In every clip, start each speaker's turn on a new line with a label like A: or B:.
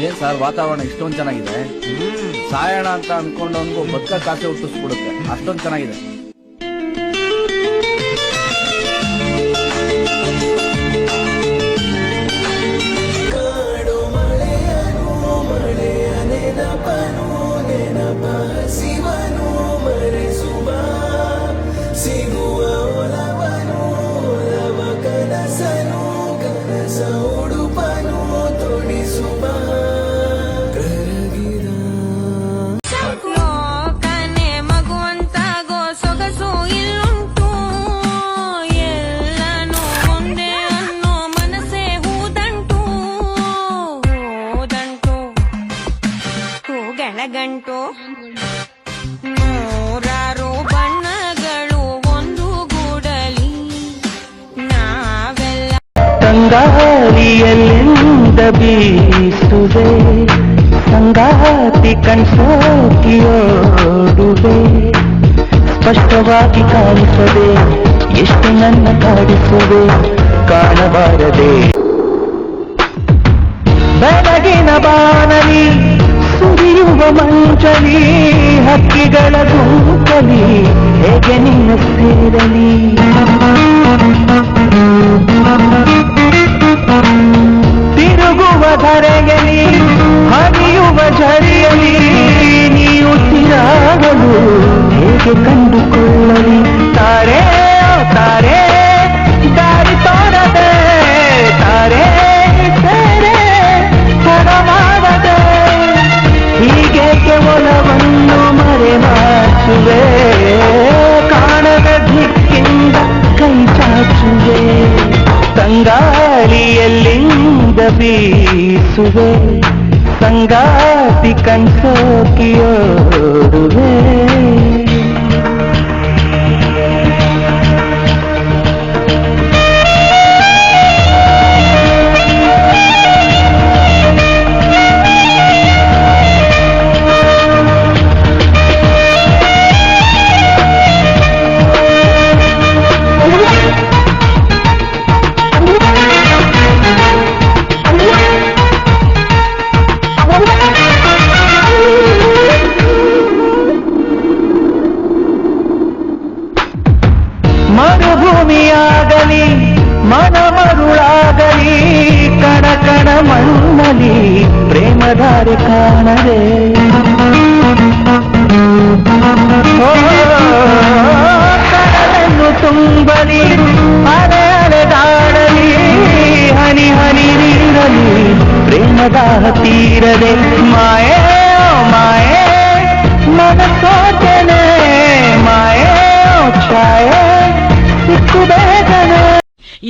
A: ಏನ್ ಸರ್ ವಾತಾವರಣ ಇಷ್ಟೊಂದು ಚೆನ್ನಾಗಿದೆ. ಸಾಯೋಣ ಅಂತ ಅನ್ಕೊಂಡವನ್ಗೂ ಬದುಕಕ್ಕೆ ಆಸೆ ಹುಟ್ಟಿಸ್ಬಿಡುತ್ತೆ, ಅಷ್ಟೊಂದು ಚೆನ್ನಾಗಿದೆ.
B: ಗಂಟು ನೂರಾರು ಬಣ್ಣಗಳು ಒಂದು ಗೂಡಲಿ ನಾವೆಲ್ಲ
C: ತಂಗಾಳಿಯಲ್ಲಿಂದ ಬೀಸುವೆ ಸಂಗಾತಿ ಕನ್ಸೋಕಿಯೋಡುವೆ ಸ್ಪಷ್ಟವಾಗಿ ಕಾಣಿಸದೆ ಎಷ್ಟು ನನ್ನ ಕಾಡಿಸುವೆ ಕಾಣಬಾರದೆ ಬೆಳಗಿನ ಬಾನಲಿ ಸುರಿಯುವ ಮಂಚಲಿ ಹಕ್ಕಿಗಳ ಗುಂಪಲಿ ಹೇಗೆ ನಿನ್ನ ಸೇರಲಿ ತಿರುಗುವ ಧರೆಯಲಿ ಹರಿಯುವ ಝರಿಯಲಿ ನೀವು ತಿರಾಗಲು ಹೇಗೆ ಕಂಡುಕೊಳ್ಳಲಿ ತಾರೆ ತಾರೆ ದಾರಿ ತೋರದೆ ತಾರೆ ಸೇರೆ ತಡಮಾಡದೆ ಹೀಗೇಕೆ ಒಲವನ್ನು ಮರೆಮಾಚುವೆ ಕಾಣದ ದಿಕ್ಕಿಂದ ಕೈ ಚಾಚುವೆ ತಂಗಾಳಿಯಲ್ಲಿಂದ ಬೀಸುವೆ ಸಂಗಾತಿ ಕನ್ಸೋಕಿಯೋಡುವೆ ಮರುಭೂಮಿಯಾಗಲಿ ಮನ ಮರುಳಾಗಲಿ ಕಣ ಕಣ ಮಣ್ಣಲಿ ಪ್ರೇಮಧಾರೆ ಕಾಣದೆ ಕಡಲನ್ನು ತುಂಬಲಿ ಅಲೆ ಅಲೆದಾಡಲಿ ಹನಿ ಹನಿ ನೀರಲಿ ಪ್ರೇಮದಾಹ ತೀರದೆ ಮಾಯೇ ಮಾಯೇ ಮನಸೋಚನೆ ಮಾಯೇ ಛಾಯೆ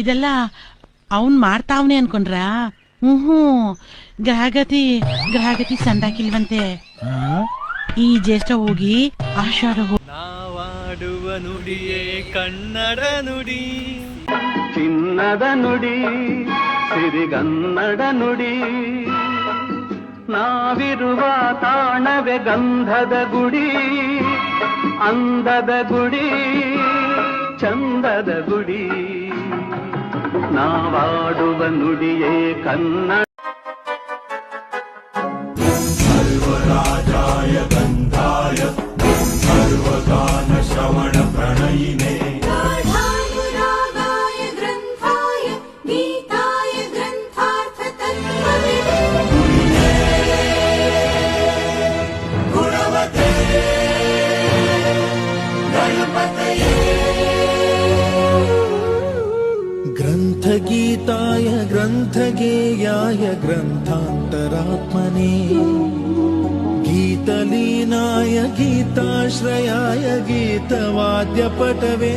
D: ಇದೆಲ್ಲ ಅವನ್ ಮಾಡ್ತಾವ್ನೆ ಅನ್ಕೊಂಡ್ರ? ಗ್ರಹಗತಿ ಸಂದಾಕಿಲ್ವಂತೆ. ಈ ಜ್ಯೇಷ್ಠ ಹೋಗಿ ಆಷಾಢ
E: ನಾವಾಡುವ ನುಡಿಯೇ ಕನ್ನಡ ನುಡಿ,
C: ಚಿನ್ನದ ನುಡಿ ಸಿರಿಗನ್ನಡ ನುಡಿ, ನಾವಿರುವ ತಾಣವೇ ಗಂಧದ ಗುಡಿ, ಅಂದದ ಗುಡಿ ಚಂದದ ಗುಡಿ, ನಾವಾಡುವ ನುಡಿಯೇ ಕನ್ನಡ.
F: ಸರ್ವರಾಜಾಯ ಗಂಧಾಯ ಸರ್ವಗಾನ ಶ್ರವಣ ಪ್ರಣಯಿನೇ
G: ग्रन्थगीताय ग्रन्थगेयाय ग्रन्थान्तरात्मने गीतलीनाय गीताश्रयाय गीतवाद्यपटवे